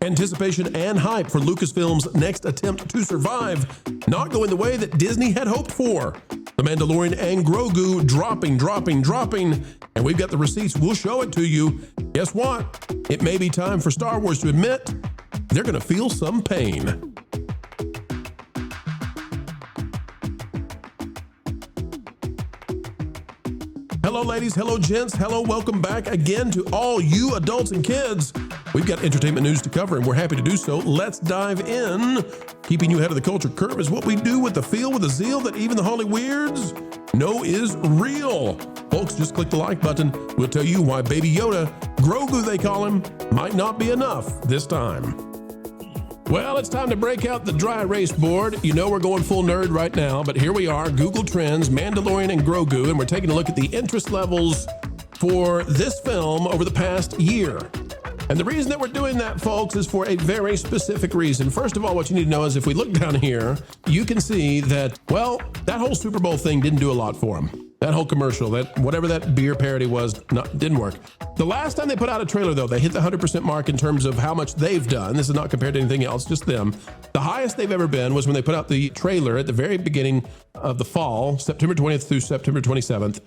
Anticipation and hype for Lucasfilm's next attempt to survive not going the way that Disney had hoped for. The Mandalorian and Grogu dropping, and we've got the receipts. We'll show it to you. Guess what? It may be time for Star Wars to admit they're going to feel some pain. Hello, ladies. Hello, gents. Hello, welcome back again to all you adults and kids. We've got entertainment news to cover, and we're happy to do so. Let's dive in. Keeping you ahead of the culture curve is what we do with the feel, with the zeal that even the Holly Weirds know is real. Folks, just click the like button. We'll tell you why Baby Yoda, Grogu they call him, might not be enough this time. Well, it's time to break out the dry erase board. You know we're going full nerd right now, but here we are, Google Trends, Mandalorian and Grogu, and we're taking a look at the interest levels for this film over the past year. And the reason that we're doing that, folks, is for a very specific reason. First of all, what you need to know is if we look down here, you can see that, well, that whole Super Bowl thing didn't do a lot for them. That whole commercial, that whatever that beer parody was, didn't work. The last time they put out a trailer, though, they hit the 100% mark in terms of how much they've done. This is not compared to anything else, just them. The highest they've ever been was when they put out the trailer at the very beginning of the fall, September 20th through September 27th.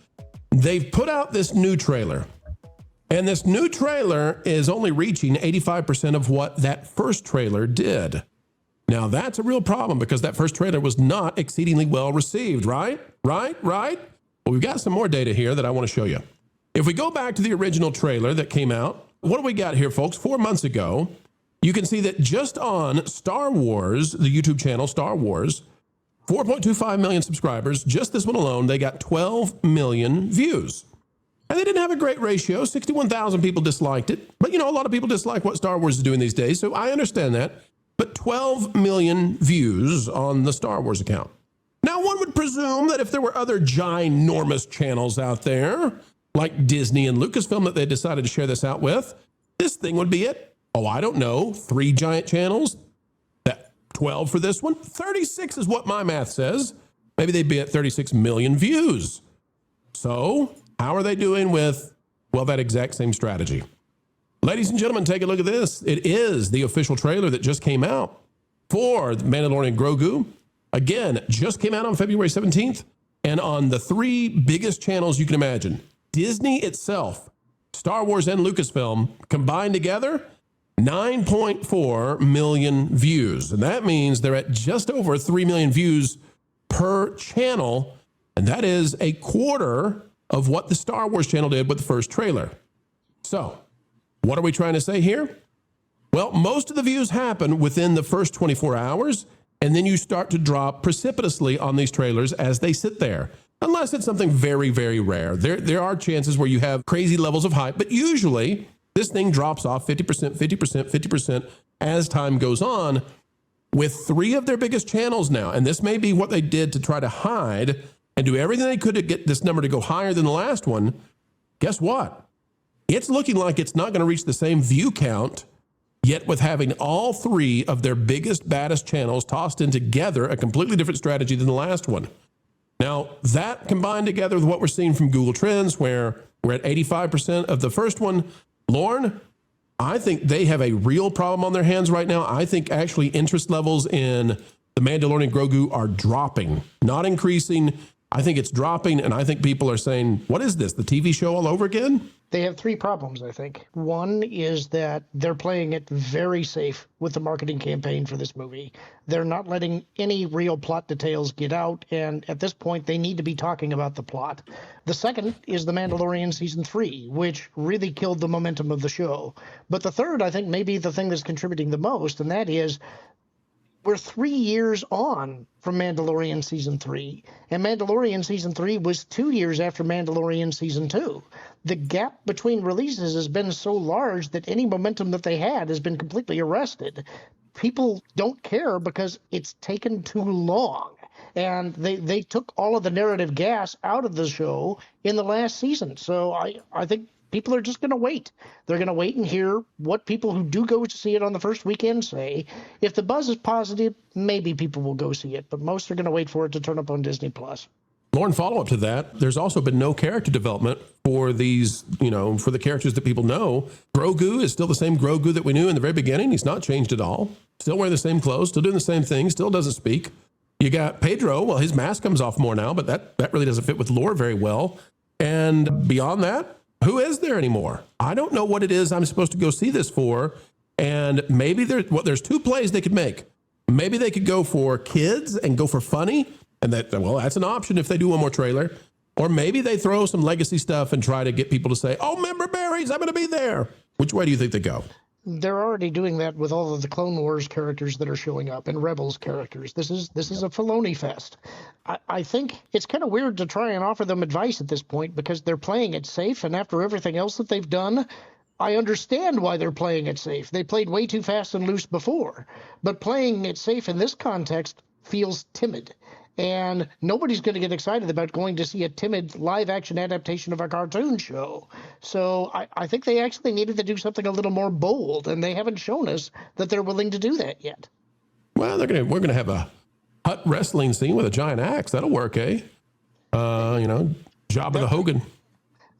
They've put out this new trailer. And this new trailer is only reaching 85% of what that first trailer did. Now, that's a real problem because that first trailer was not exceedingly well received, right? Well, we've got some more data here that I want to show you. If we go back to the original trailer that came out, what do we got here, folks? 4 months ago, you can see that just on Star Wars, the YouTube channel Star Wars, 4.25 million subscribers, just this one alone, they got 12 million views. And they didn't have a great ratio. 61,000 people disliked it. But, you know, a lot of people dislike what Star Wars is doing these days, so I understand that. But 12 million views on the Star Wars account. Now, one would presume that if there were other ginormous channels out there, like Disney and Lucasfilm that they decided to share this out with, this thing would be at, I don't know, 3 giant channels? That 12 for this one? 36 is what my math says. Maybe they'd be at 36 million views. So how are they doing with, that exact same strategy? Ladies and gentlemen, take a look at this. It is the official trailer that just came out for The Mandalorian and Grogu. Again, just came out on February 17th. And on the 3 biggest channels you can imagine, Disney itself, Star Wars and Lucasfilm, combined together, 9.4 million views. And that means they're at just over 3 million views per channel. And that is a quarter of what the Star Wars channel did with the first trailer. So, what are we trying to say here? Well, most of the views happen within the first 24 hours, and then you start to drop precipitously on these trailers as they sit there. Unless it's something very, very rare. There are chances where you have crazy levels of hype, but usually this thing drops off 50% as time goes on with 3 of their biggest channels now. And this may be what they did to try to hide and do everything they could to get this number to go higher than the last one. Guess what? It's looking like it's not going to reach the same view count, yet with having all 3 of their biggest, baddest channels tossed in together, a completely different strategy than the last one. Now, that combined together with what we're seeing from Google Trends, where we're at 85% of the first one, Lauren, I think they have a real problem on their hands right now. I think actually interest levels in The Mandalorian and Grogu are dropping, not increasing. I think it's dropping, and I think people are saying, what is this, the TV show all over again? They have 3 problems, I think. One is that they're playing it very safe with the marketing campaign for this movie. They're not letting any real plot details get out, and at this point, they need to be talking about the plot. The second is The Mandalorian Season 3, which really killed the momentum of the show. But the third, I think, may be the thing that's contributing the most, and that is we're 3 years on from Mandalorian Season 3, and Mandalorian Season 3 was 2 years after Mandalorian Season 2. The gap between releases has been so large that any momentum that they had has been completely arrested. People don't care because it's taken too long, and they took all of the narrative gas out of the show in the last season. So I think people are just going to wait. They're going to wait and hear what people who do go to see it on the first weekend say. If the buzz is positive, maybe people will go see it, but most are going to wait for it to turn up on Disney+. More in follow-up to that, there's also been no character development for these, for the characters that people know. Grogu is still the same Grogu that we knew in the very beginning. He's not changed at all. Still wearing the same clothes, still doing the same thing, still doesn't speak. You got Pedro. Well, his mask comes off more now, but that really doesn't fit with lore very well. And beyond that, who is there anymore? I don't know what it is I'm supposed to go see this for. And maybe there's two plays they could make. Maybe they could go for kids and go for funny. And that's an option if they do one more trailer. Or maybe they throw some legacy stuff and try to get people to say, oh, member berries, I'm going to be there. Which way do you think they go? They're already doing that with all of the Clone Wars characters that are showing up and Rebels characters. This is a Filoni fest. I think it's kind of weird to try and offer them advice at this point because they're playing it safe. And after everything else that they've done, I understand why they're playing it safe. They played way too fast and loose before. But playing it safe in this context feels timid. And nobody's going to get excited about going to see a timid live-action adaptation of a cartoon show. So I think they actually needed to do something a little more bold, and they haven't shown us that they're willing to do that yet. Well, we're going to have a hut wrestling scene with a giant axe. That'll work, eh? Job of the Hogan.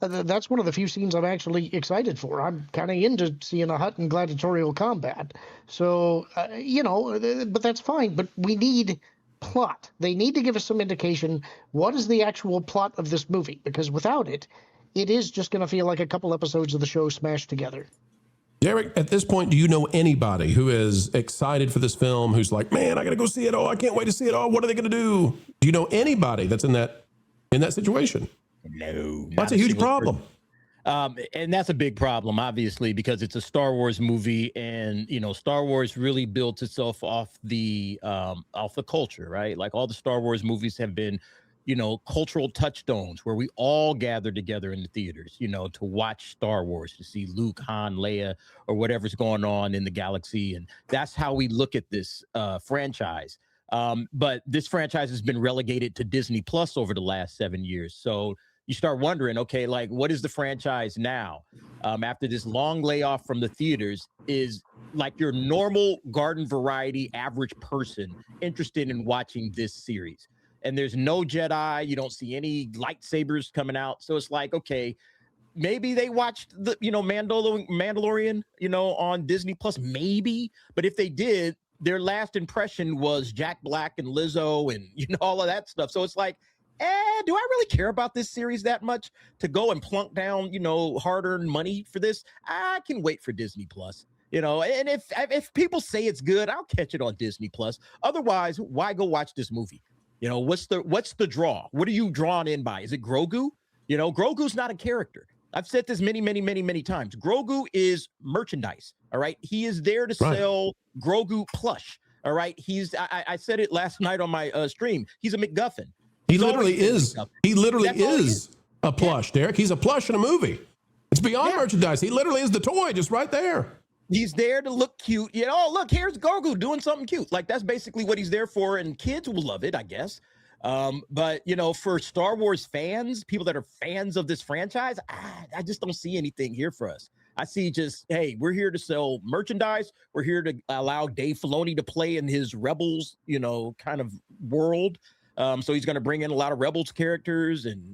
That's one of the few scenes I'm actually excited for. I'm kind of into seeing a hut in gladiatorial combat. So, but that's fine. But we need plot. They need to give us some indication what is the actual plot of this movie, because without it, it is just going to feel like a couple episodes of the show smashed together. Derek, at this point, do you know anybody who is excited for this film, who's like, man, I got to go see it all. I can't wait to see it all. What are they going to do? Do you know anybody that's in that situation? No. That's a huge problem. And that's a big problem, obviously, because it's a Star Wars movie, and Star Wars really built itself off the culture, right? Like all the Star Wars movies have been, cultural touchstones where we all gather together in the theaters, to watch Star Wars, to see Luke, Han, Leia, or whatever's going on in the galaxy, and that's how we look at this franchise. But this franchise has been relegated to Disney Plus over the last 7 years, so you start wondering, okay, like what is the franchise now? After this long layoff from the theaters, is like your normal garden variety average person interested in watching this series? And there's no Jedi, you don't see any lightsabers coming out. So it's like, okay, maybe they watched the, Mandalorian, on Disney Plus, maybe. But if they did, their last impression was Jack Black and Lizzo and, all of that stuff. So it's like, do I really care about this series that much to go and plunk down, hard-earned money for this? I can wait for Disney Plus, and if people say it's good, I'll catch it on Disney Plus. Otherwise, why go watch this movie? What's the draw? What are you drawn in by? Is it Grogu? Grogu's not a character. I've said this many, many, many, many times. Grogu is merchandise. All right. He is there to sell Grogu plush. All right. I said it last night on my stream. He's a MacGuffin. He literally is. He literally is a plush, Derek. He's a plush in a movie. It's beyond merchandise. He literally is the toy just right there. He's there to look cute. Look, here's Grogu doing something cute. Like, that's basically what he's there for, and kids will love it, I guess. But, for Star Wars fans, people that are fans of this franchise, I just don't see anything here for us. I see just, hey, we're here to sell merchandise. We're here to allow Dave Filoni to play in his Rebels, kind of world. So he's going to bring in a lot of Rebels characters, and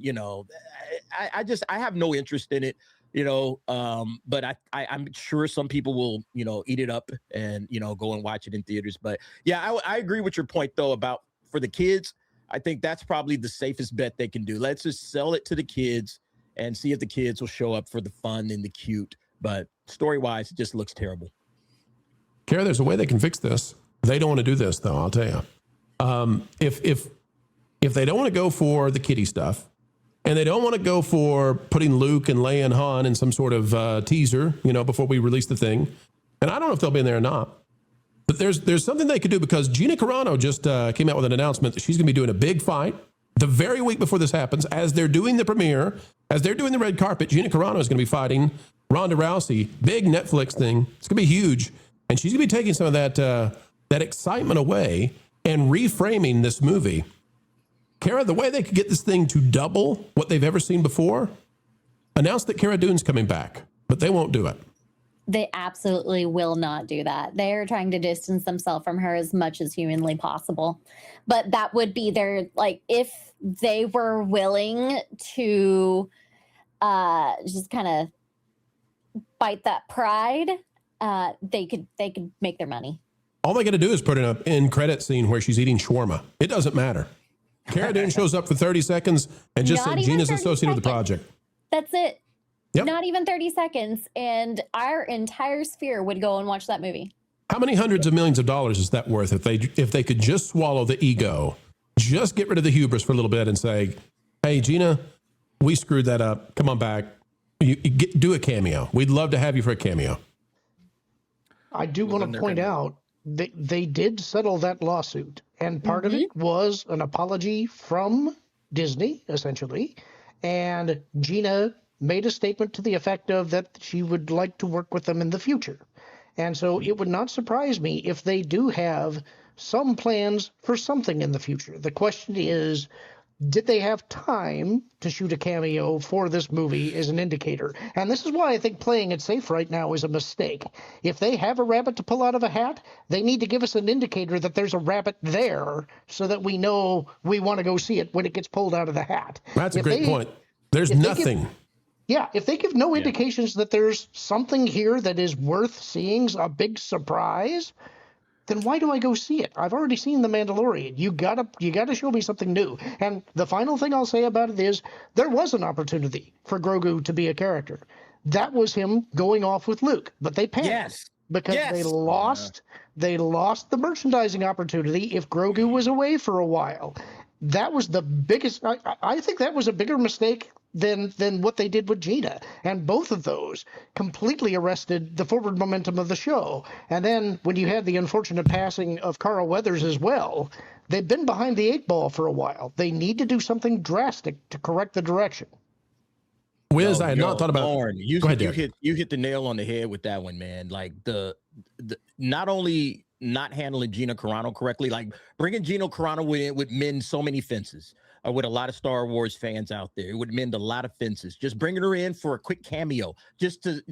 I have no interest in it, but I'm sure some people will eat it up and go and watch it in theaters. But yeah, I agree with your point though about for the kids. I think that's probably the safest bet they can do. Let's just sell it to the kids and see if the kids will show up for the fun and the cute. But story wise, it just looks terrible. Kara, there's a way they can fix this. They don't want to do this though. I'll tell you. If they don't want to go for the kiddie stuff, and they don't want to go for putting Luke and Leia and Han in some sort of teaser, before we release the thing, and I don't know if they'll be in there or not, but there's something they could do, because Gina Carano just came out with an announcement that she's going to be doing a big fight the very week before this happens. As they're doing the premiere, as they're doing the red carpet, Gina Carano is going to be fighting Ronda Rousey. Big Netflix thing. It's going to be huge, and she's going to be taking some of that excitement away and reframing this movie. Cara, the way they could get this thing to double what they've ever seen before, announce that Cara Dune's coming back, but they won't do it. They absolutely will not do that. They're trying to distance themselves from her as much as humanly possible. But that would be their, like, if they were willing to just kind of bite that pride, they could make their money. All they got to do is put in an end credit scene where she's eating shawarma. It doesn't matter. Cara Dune shows up for 30 seconds and just said Gina's associated with the project. That's it. Yep. Not even 30 seconds. And our entire sphere would go and watch that movie. How many hundreds of millions of dollars is that worth if they could just swallow the ego, just get rid of the hubris for a little bit and say, hey, Gina, we screwed that up. Come on back. Do a cameo. We'd love to have you for a cameo. I do want to point out they did settle that lawsuit. And part of it was an apology from Disney, essentially. And Gina made a statement to the effect of that she would like to work with them in the future. And so it would not surprise me if they do have some plans for something in the future. The question is, did they have time to shoot a cameo for this movie as an indicator? And this is why I think playing it safe right now is a mistake. If they have a rabbit to pull out of a hat, they need to give us an indicator that there's a rabbit there so that we know we want to go see it when it gets pulled out of the hat. That's a great point. There's nothing. If they give no indications that there's something here that is worth seeing, a big surprise, then why do I go see it? I've already seen The Mandalorian. You gotta show me something new. And the final thing I'll say about it is there was an opportunity for Grogu to be a character. That was him going off with Luke, but they panicked because they lost the merchandising opportunity if Grogu was away for a while. That was the biggest. I think that was a bigger mistake than what they did with Gina. And both of those completely arrested the forward momentum of the show. And then when you had the unfortunate passing of Carl Weathers as well, they've been behind the 8 ball for a while. They need to do something drastic to correct the direction. Wiz, I had not thought about. Lauren, you hit the nail on the head with that one, man. Like the not only not handling Gina Carano correctly, like bringing Gina Carano would mend so many fences. With a lot of Star Wars fans out there, it would mend a lot of fences. Just bringing her in for a quick cameo, just to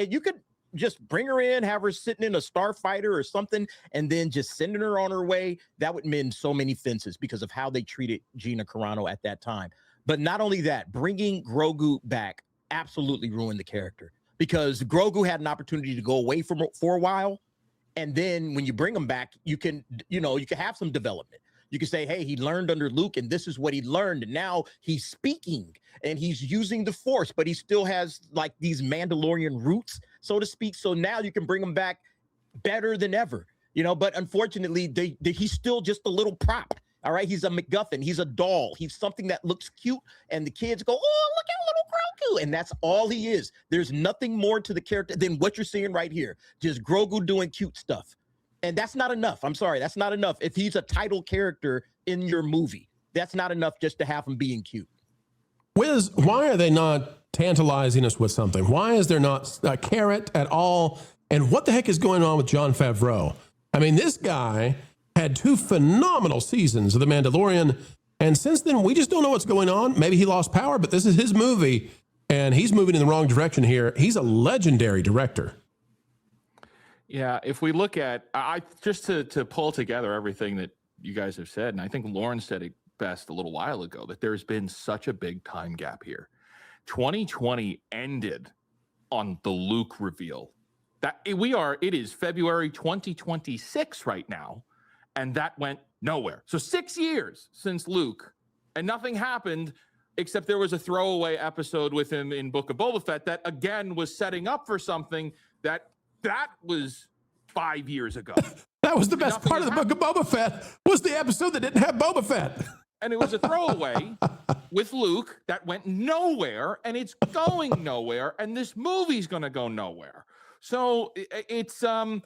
you could just bring her in, have her sitting in a starfighter or something, and then just sending her on her way. That would mend so many fences because of how they treated Gina Carano at that time. But not only that, bringing Grogu back absolutely ruined the character because Grogu had an opportunity to go away for a while, and then when you bring him back, you can have some development. You can say, hey, he learned under Luke, and this is what he learned. And now he's speaking, and he's using the Force, but he still has, like, these Mandalorian roots, so to speak. So now you can bring him back better than ever, But unfortunately, he's still just a little prop, all right? He's a MacGuffin. He's a doll. He's something that looks cute, and the kids go, oh, look at little Grogu. And that's all he is. There's nothing more to the character than what you're seeing right here. Just Grogu doing cute stuff. And that's not enough. I'm sorry. That's not enough. If he's a title character in your movie, that's not enough just to have him being cute. Wiz, why are they not tantalizing us with something? Why is there not a carrot at all? And what the heck is going on with Jon Favreau? I mean, this guy had 2 phenomenal seasons of The Mandalorian. And since then, we just don't know what's going on. Maybe he lost power, but this is his movie. And he's moving in the wrong direction here. He's a legendary director. Yeah, if we look at, just to pull together everything that you guys have said, and I think Lauren said it best a little while ago, that there's been such a big time gap here. 2020 ended on the Luke reveal. It is February 2026 right now, and that went nowhere. So 6 years since Luke, and nothing happened except there was a throwaway episode with him in Book of Boba Fett that, again, was setting up for something that was 5 years ago. That was the best part of the Book of Boba Fett, was the episode that didn't have Boba Fett. And it was a throwaway with Luke that went nowhere, and it's going nowhere, and this movie's going to go nowhere. So it's on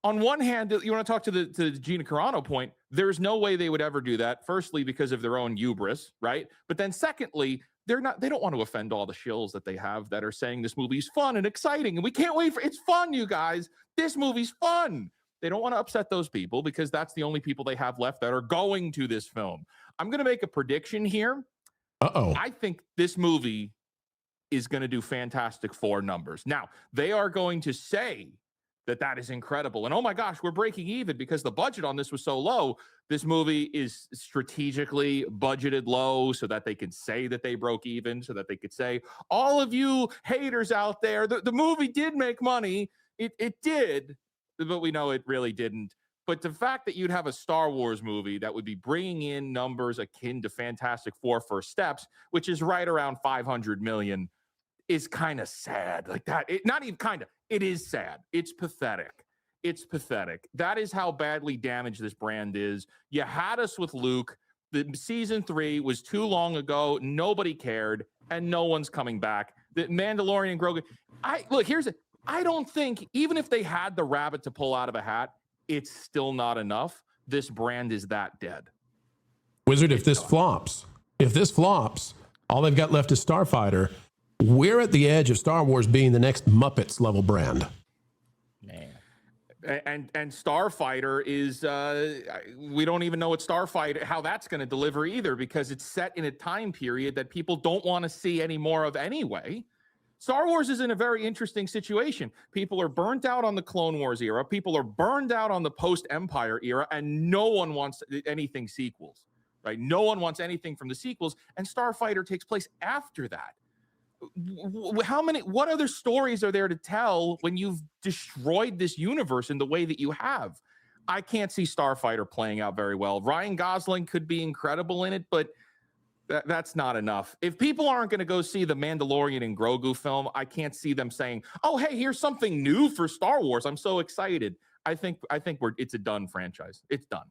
one hand, you want to talk to the Gina Carano point, there's no way they would ever do that. Firstly, because of their own hubris, right? But then secondly, they don't want to offend all the shills that they have that are saying this movie's fun and exciting and we can't wait for it's fun, you guys. This movie's fun. They don't want to upset those people because that's the only people they have left that are going to this film. I'm going to make a prediction here. Uh-oh. I think this movie is going to do Fantastic Four numbers. Now, they are going to say that that is incredible. And oh my gosh, we're breaking even because the budget on this was so low. This movie is strategically budgeted low so that they can say that they broke even, so that they could say, all of you haters out there, the movie did make money. It did, but we know it really didn't. But the fact that you'd have a Star Wars movie that would be bringing in numbers akin to Fantastic Four First Steps, which is right around 500 million, is kind of sad. Like that, not even kind of, it is sad. It's pathetic. It's pathetic. That is how badly damaged this brand is. You had us with Luke. The season 3 was too long ago. Nobody cared, and no one's coming back. The Mandalorian and Grogu. I don't think, even if they had the rabbit to pull out of a hat, it's still not enough. This brand is that dead. Wizard, if this flops, all they've got left is Starfighter. We're at the edge of Star Wars being the next Muppets level brand. Man. And Starfighter is, we don't even know what Starfighter, how that's going to deliver either, because it's set in a time period that people don't want to see any more of anyway. Star Wars is in a very interesting situation. People are burnt out on the Clone Wars era. People are burned out on the post-Empire era, and no one wants anything sequels, right? No one wants anything from the sequels, and Starfighter takes place after that. What other stories are there to tell when you've destroyed this universe in the way that you have? I can't see Starfighter playing out very well. Ryan Gosling could be incredible in it, but that's not enough. If people aren't going to go see the Mandalorian and Grogu film, I can't see them saying, "Oh, hey, here's something new for Star Wars. I'm so excited." I think it's a done franchise. It's done.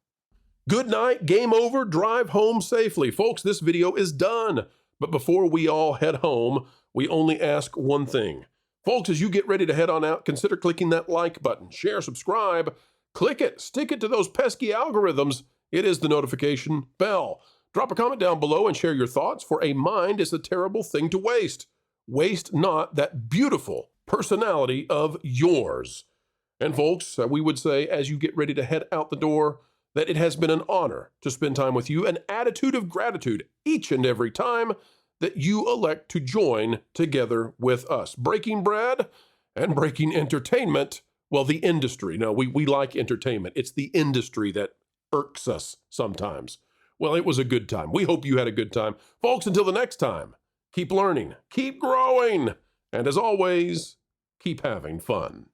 Good night, game over, drive home safely. Folks, this video is done. But before we all head home, we only ask one thing. Folks, as you get ready to head on out, consider clicking that like button, share, subscribe, click it, stick it to those pesky algorithms. It is the notification bell. Drop a comment down below and share your thoughts, for a mind is a terrible thing to waste. Waste not that beautiful personality of yours. And folks, we would say as you get ready to head out the door, that it has been an honor to spend time with you, an attitude of gratitude each and every time that you elect to join together with us. Breaking bread and breaking entertainment, well, the industry. No, we like entertainment. It's the industry that irks us sometimes. Well, it was a good time. We hope you had a good time. Folks, until the next time, keep learning, keep growing, and as always, keep having fun.